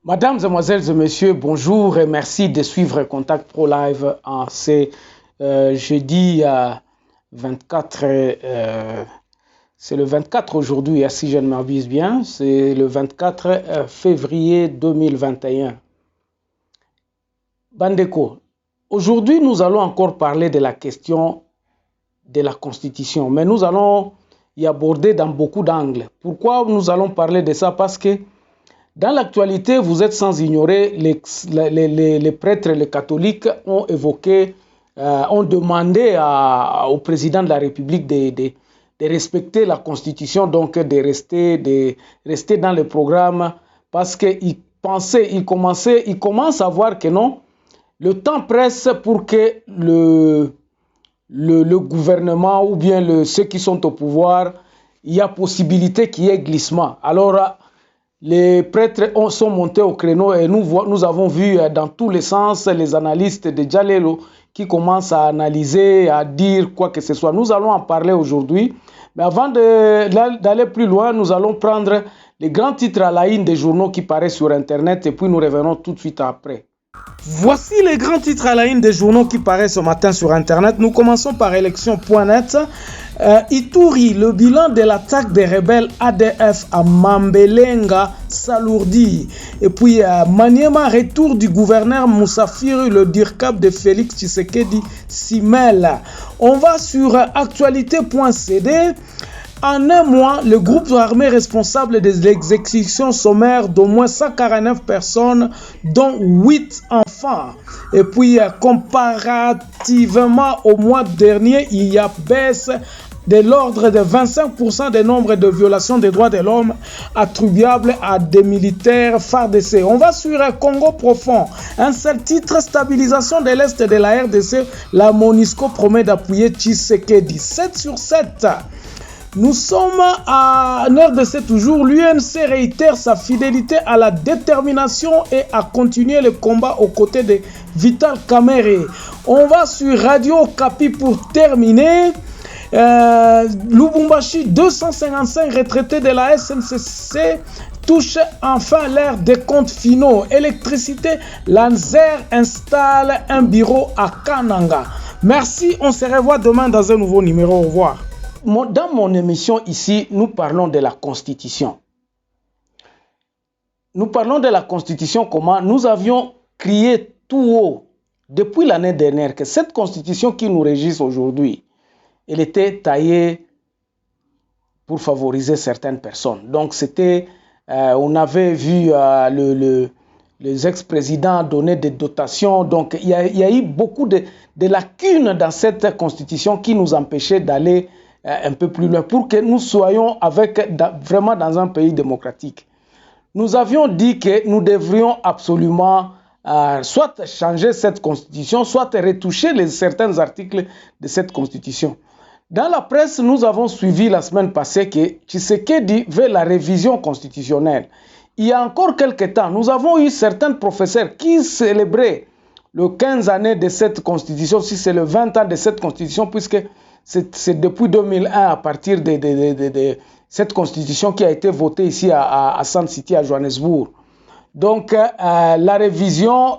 Mesdames, Mesdemoiselles et Messieurs, bonjour et merci de suivre Contact Pro Live en ce jeudi 24. C'est le 24 aujourd'hui, si je ne m'abuse bien. C'est le 24 février 2021. Bandeko, aujourd'hui nous allons encore parler de la question de la Constitution, mais nous allons y aborder dans beaucoup d'angles. Pourquoi nous allons parler de ça? Parce que dans l'actualité, vous êtes sans ignorer, les prêtres, les catholiques ont évoqué, ont demandé au président de la République de respecter la Constitution, donc de rester dans le programme, parce qu'ils pensaient, ils commencent à voir que non, le temps presse pour que le gouvernement ou bien ceux qui sont au pouvoir, il y a possibilité qu'il y ait glissement. Alors, les prêtres sont montés au créneau et nous avons vu dans tous les sens les analystes de Jalelo qui commencent à analyser, à dire quoi que ce soit. Nous allons en parler aujourd'hui. Mais avant d'aller plus loin, nous allons prendre les grands titres à la une des journaux qui paraissent sur Internet et puis nous revenons tout de suite après. Voici les grands titres à la une des journaux qui paraissent ce matin sur Internet. Nous commençons par élection.net. Ituri, le bilan de l'attaque des rebelles ADF à Mambelenga s'alourdit. Et puis Maniema, retour du gouverneur Moussafiri, le DIRCAP de Félix Tshisekedi Simel. On va sur actualité.cd. En un mois, le groupe armé responsable des exécutions sommaires d'au moins 149 personnes, dont 8 enfants. Et puis, comparativement au mois dernier, il y a baisse de l'ordre de 25% du nombre de violations des droits de l'homme attribuables à des militaires FARDC. On va sur Congo profond. Un seul titre, stabilisation de l'Est de la RDC. La MONUSCO promet d'appuyer Tshisekedi. 7 sur 7. Nous sommes à RDC toujours. L'UNC réitère sa fidélité à la détermination et à continuer le combat aux côtés de Vital Kamerhe. On va sur Radio Okapi pour terminer. Lubumbashi, 255 retraités de la SNCC touchent enfin l'ère des comptes finaux. Électricité, l'ANZER installe un bureau à Kananga. Merci, on se revoit demain dans un nouveau numéro. Au revoir. Dans mon émission ici, nous parlons de la Constitution. Nous parlons de la Constitution, comment nous avions crié tout haut depuis l'année dernière que cette Constitution qui nous régisse aujourd'hui, elle était taillée pour favoriser certaines personnes. Donc c'était, on avait vu les ex-présidents donner des dotations. Donc il y a eu beaucoup de lacunes dans cette Constitution qui nous empêchaient d'aller un peu plus loin pour que nous soyons vraiment dans un pays démocratique. Nous avions dit que nous devrions absolument soit changer cette constitution, soit retoucher certains articles de cette constitution. Dans la presse, nous avons suivi la semaine passée que Tshisekedi veut la révision constitutionnelle. Il y a encore quelques temps, nous avons eu certains professeurs qui célébraient le 15 années de cette constitution, si c'est le 20 ans de cette constitution, puisque c'est depuis 2001 à partir de cette constitution qui a été votée ici à Sun City, à Johannesburg. Donc la révision,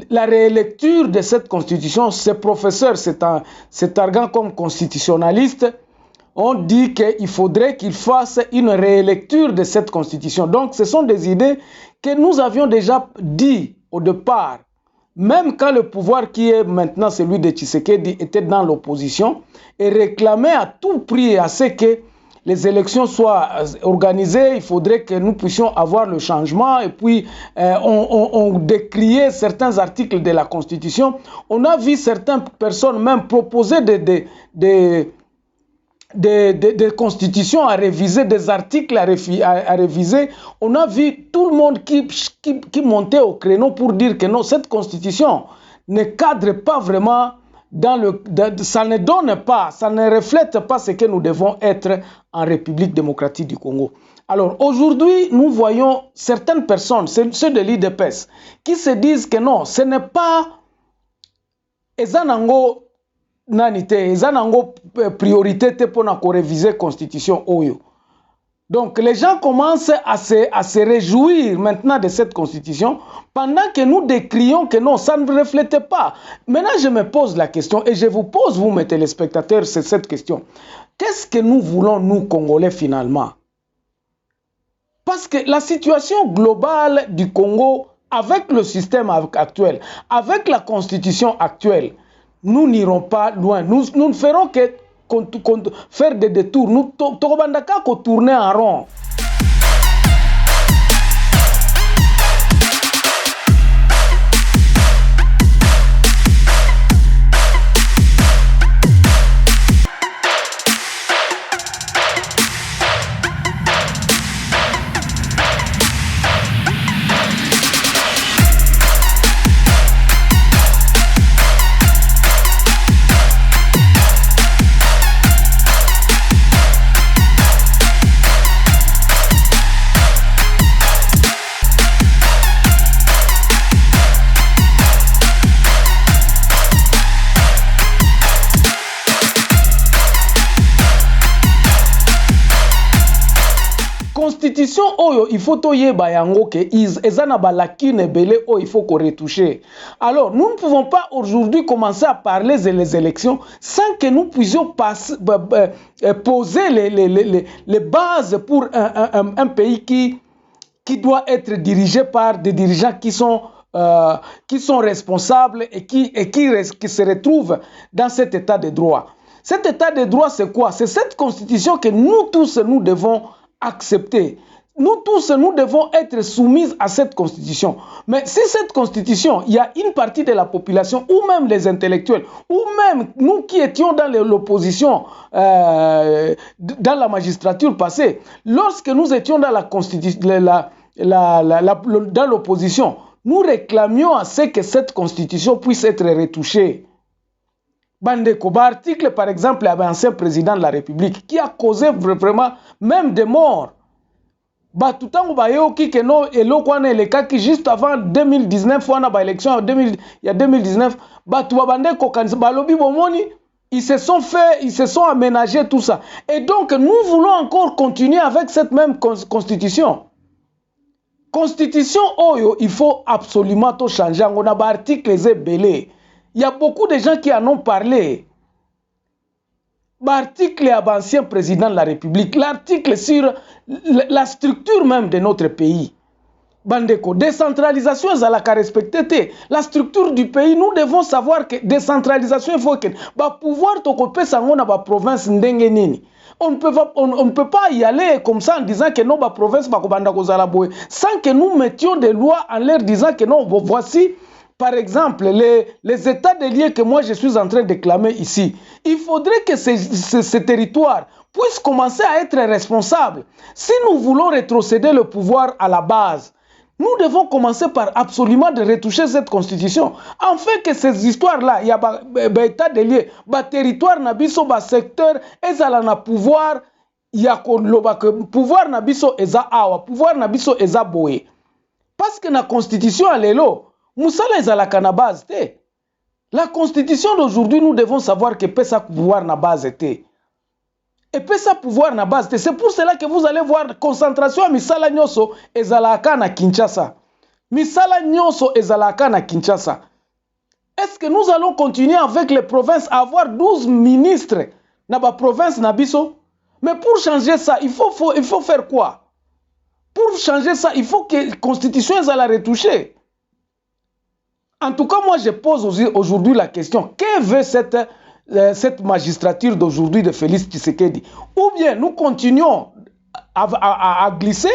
la réélecture de cette constitution, ces professeurs, cet argant comme constitutionnaliste, ont dit qu'il faudrait qu'ils fassent une réélecture de cette constitution. Donc ce sont des idées que nous avions déjà dit au départ. Même quand le pouvoir qui est maintenant celui de Tshisekedi était dans l'opposition et réclamait à tout prix à ce que les élections soient organisées, il faudrait que nous puissions avoir le changement et puis on décriait certains articles de la Constitution. On a vu certaines personnes même proposer des constitutions à réviser, des articles à réviser. On a vu tout le monde qui montait au créneau pour dire que non, cette constitution ne cadre pas vraiment ça ne donne pas, ça ne reflète pas ce que nous devons être en République démocratique du Congo. Alors aujourd'hui, nous voyons certaines personnes, ceux de l'IDPS, qui se disent que non, ce n'est pas Ezanango nanite, Ezanango priorité pour réviser la constitution oyo. Donc les gens commencent à se réjouir maintenant de cette constitution pendant que nous décrions que non, ça ne reflétait pas. Maintenant, je me pose la question et je vous pose, vous mes téléspectateurs, cette question. Qu'est-ce que nous voulons, nous, Congolais, finalement? Parce que la situation globale du Congo, avec le système actuel, avec la constitution actuelle, nous n'irons pas loin. Nous ne ferons que faire des détours. Nous devons tourner en rond. Constitution oyo il faut toyeba yango ke ezana balakine belé o il faut qu'on retouche. Alors nous ne pouvons pas aujourd'hui commencer à parler des élections sans que nous puissions poser les bases pour un pays qui doit être dirigé par des dirigeants qui sont responsables et qui se retrouvent dans cet état de droit. Cet état de droit, c'est quoi? C'est cette constitution que nous tous, nous devons accepter. Nous tous, nous devons être soumis à cette constitution. Mais si cette constitution, il y a une partie de la population, ou même les intellectuels, ou même nous qui étions dans l'opposition, dans la magistrature passée, lorsque nous étions dans la constitution, dans l'opposition, nous réclamions à ce que cette constitution puisse être retouchée. Bandeko, article par exemple, avait un ancien président de la République qui a causé vraiment même des morts. Batutango bayoki que non et lokwane le cas qui juste avant 2019 on a ba élection il y a 2019 batu bandeko kanisa balobi bomoni ils se sont aménagés tout ça. Et donc nous voulons encore continuer avec cette même constitution. Constitution oyo il faut absolument tout changer. On a ba article belé. Il y a beaucoup de gens qui en ont parlé. L'article à l'ancien président de la République, l'article sur la structure même de notre pays. Bandeko, décentralisation, ça l'a qu'à respecter. La structure du pays, nous devons savoir que décentralisation, il faut que pouvoir t'occuper ça dans la province ndengenini. On ne peut pas y aller comme ça en disant que non, la province sans que nous mettions des lois en leur disant que non, voici. Par exemple, les états de lieux que moi je suis en train de clamer ici, il faudrait que ces territoires puissent commencer à être responsables. Si nous voulons rétrocéder le pouvoir à la base, nous devons commencer par absolument de retoucher cette constitution. En fait que ces histoires-là, il y a des états de lieux, des territoires, des secteurs, et ça a pouvoir, il y a que pouvoir nabiso eza awa, pouvoir nabiso eza boé. Parce que la constitution elle est là. Moussala ezalaka na base te. La constitution d'aujourd'hui, nous devons savoir que peut ça pouvoir na base te. Et peut ça pouvoir na base te. C'est pour cela que vous allez voir concentration à misala nyoso ezalaka na Kinshasa. Misala nyoso ezalaka na Kinshasa. Est-ce que nous allons continuer avec les provinces à avoir 12 ministres na ba province na biso? Mais pour changer ça, il faut faire quoi? Pour changer ça, il faut que la constitution ezala retouchée. En tout cas, moi, je pose aujourd'hui la question, que veut cette magistrature d'aujourd'hui de Félix Tshisekedi? Ou bien nous continuons à glisser,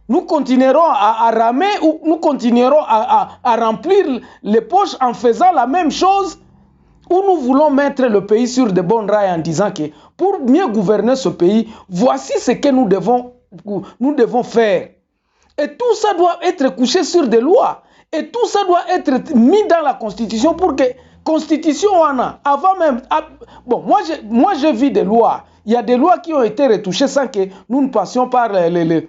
nous continuerons à ramer, ou nous continuerons à remplir les poches en faisant la même chose, ou nous voulons mettre le pays sur de bons rails en disant que pour mieux gouverner ce pays, voici ce que nous devons faire. Et tout ça doit être couché sur des lois. Et tout ça doit être mis dans la constitution pour que constitution on a avant même. Bon, moi je vis des lois. Il y a des lois qui ont été retouchées sans que nous ne passions par les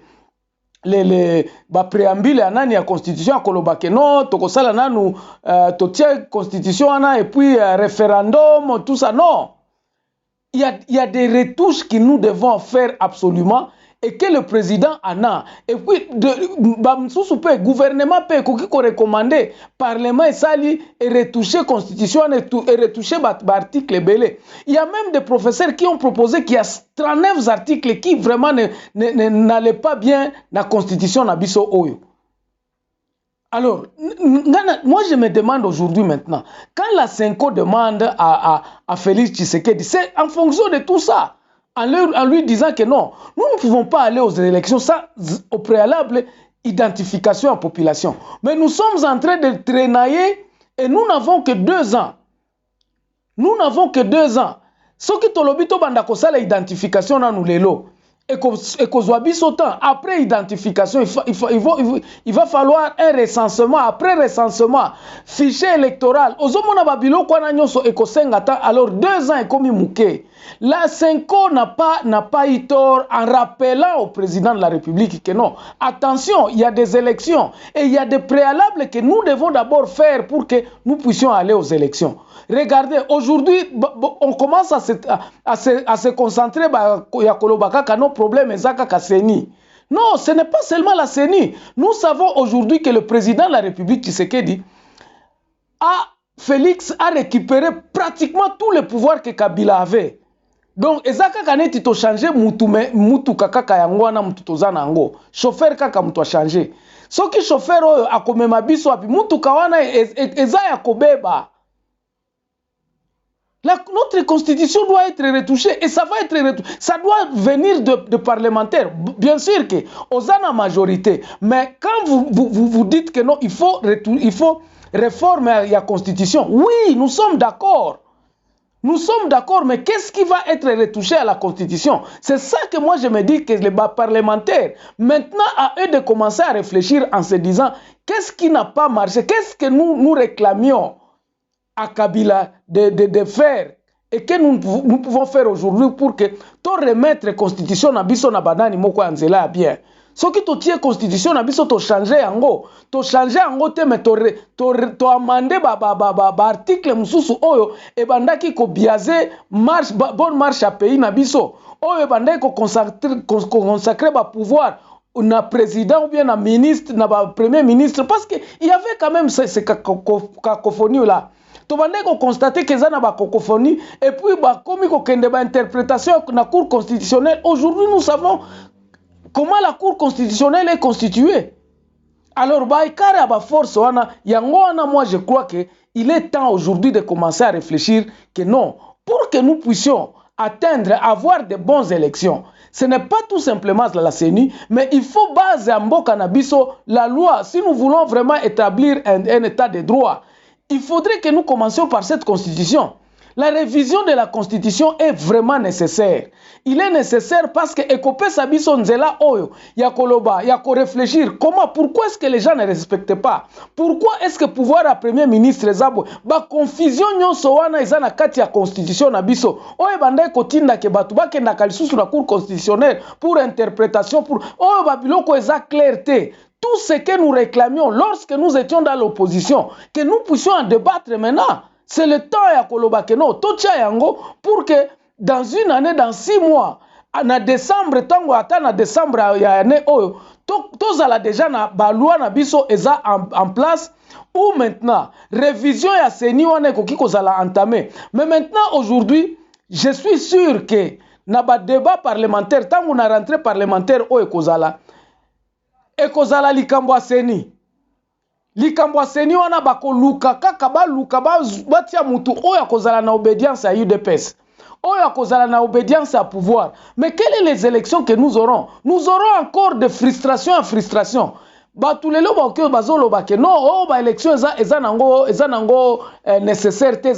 préambules à la constitution à Kolobake. Non, tokosala nanu totia constitution ana et puis référendum, tout ça. Non. Il y a des retouches que nous devons faire absolument. et que le président en a. Et puis, le gouvernement peut recommander, Parlement et sali et retoucher Constitution et retoucher l'article belé. Il y a même des professeurs qui ont proposé qu'il y a 39 articles qui vraiment n'allaient pas bien dans la Constitution Nabiso Oyo. Alors, moi je me demande aujourd'hui maintenant, quand la Senko demande à Félix Tshisekedi, c'est en fonction de tout ça, en lui disant que non, nous ne pouvons pas aller aux élections sans au préalable identification en population. Mais nous sommes en train de traînailler et nous n'avons que 2 ans. Nous n'avons que 2 ans. Ce qui tolobito bandakosala l'identification dans nous les lots. Et après identification, il va falloir un recensement. Après recensement, fichier électoral. Alors 2 ans et comme mouké. La Senko n'a pas eu tort en rappelant au président de la République que non. Attention, il y a des élections et il y a des préalables que nous devons d'abord faire pour que nous puissions aller aux élections. Regardez, aujourd'hui, on commence à se concentrer sur nos problèmes. Non, ce n'est pas seulement la CENI. Nous savons aujourd'hui que le président de la République, Tshisekedi, Félix a récupéré pratiquement tous les pouvoirs que Kabila avait. Donc, ezaka kaneti to changer mutu kaka yangwana mutu tozana ngo. Chauffeur kaka mutu a changer. Soki chauffeur oyo akomema biso api mutu kawana eza ya kobeba. Notre constitution doit être retouchée et ça va être retouché. Ça doit venir de parlementaires. Bien sûr que Ozana majorité. Mais quand vous dites que non, il faut réformer la constitution. Oui, nous sommes d'accord. Nous sommes d'accord, mais qu'est-ce qui va être retouché à la Constitution? C'est ça que moi je me dis que les parlementaires, maintenant à eux de commencer à réfléchir en se disant qu'est-ce qui n'a pas marché? Qu'est-ce que nous réclamions à Kabila de faire et que nous pouvons faire aujourd'hui pour que tu remettre la Constitution na biso na banani moko anzela bien. Ce qui te constitution na biso to changer ango te mais to amender article mususu oyo e bandaki ko biaser bonne marche à pays na biso oyo bandaki ko consacrer ba pouvoir na président ou bien na ministre na premier ministre parce que il y avait quand même ces cacophonie là. To bandaki ko constater que ça na ba cacophonie et puis ba komi ko kende ba interprétation na cour constitutionnelle. Aujourd'hui nous savons comment la Cour constitutionnelle est constituée. Alors, force, moi je crois qu'il est temps aujourd'hui de commencer à réfléchir que non, pour que nous puissions avoir de bonnes élections, ce n'est pas tout simplement la CENI, mais il faut baser en Bokanabiso la loi. Si nous voulons vraiment établir un état de droit, il faudrait que nous commencions par cette constitution. La révision de la Constitution est vraiment nécessaire. Il est nécessaire parce que Ekope Sabiso Nzela Oyo, Yakoloba, Yako réfléchir comment, pourquoi est-ce que les gens ne respectent pas? Pourquoi est-ce que pouvoir à Premier ministre Zabo, ba confusion nyonso wana izana kati ya Constitution na biso, oyo bandai kotinda ke batu ba kenda kalisusu na Cour constitutionnelle pour interprétation, pour oyo babiloko eza clarté. Tout ce que nous réclamions lorsque nous étions dans l'opposition, que nous puissions en débattre maintenant. C'est le temps ya koloba ke no tocha yango pour que dans une année, dans 6 mois, en décembre, tango ata na décembre ya année oyo, tozala déjà na balua na biso eza en place ou maintenant révision ya CENI wana ekoki kozala entamé. Mais maintenant aujourd'hui, je suis sûr que na ba débat parlementaire tango na rentrée parlementaire oyo kozala likambo ya CENI. Likambo seni wana bako luka kaka baluka batia mutu oya kozala na obédience à UDPS. Oya kozala na obédience à pouvoir. Mais quelles sont les élections que nous aurons? Nous aurons encore de frustration en frustration. Batulelo bako bazolo bake non oh ba élection eza nango nécessaire te